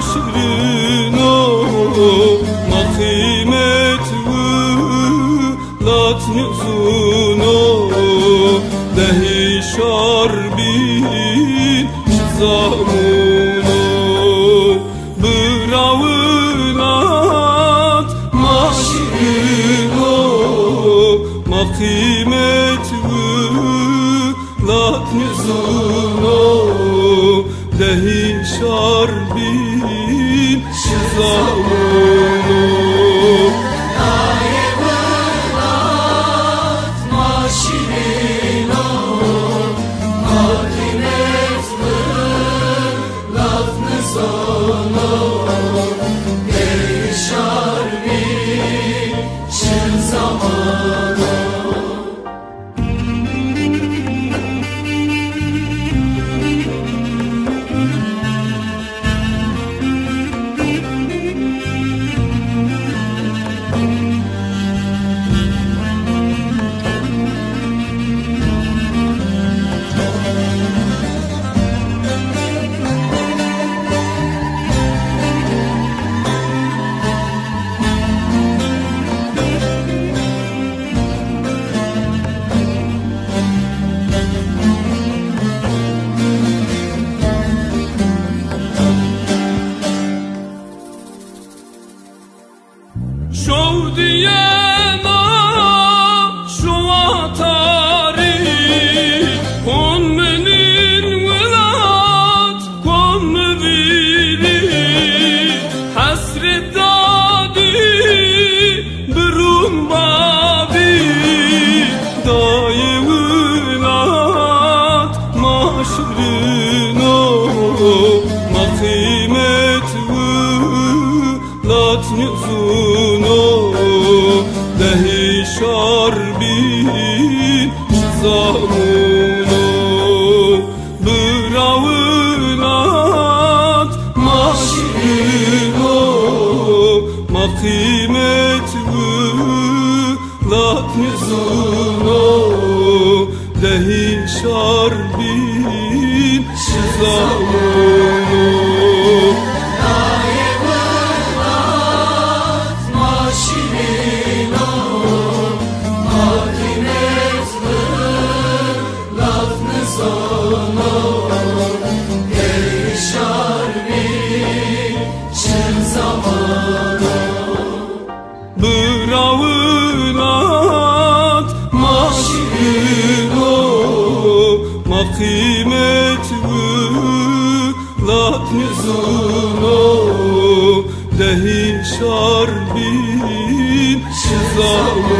maşrino ma kıymet lat nüzuno dehi şarbin zamuno bıravınat maşrino ma kıymet lat nüzuno dehi şarbin zamuno şov diyena şova tarih kon menin velat kon mevili hasret dadi birum babi daye velat maşrino ma kıymet lat nüzuno dehi şarbin zamuno bıravınat maşrino ma kıymet lat nüzuno dehi şarbin zamuno bıravınat maşrino ma kıymet lat nüzuno dehi şarbin zamuno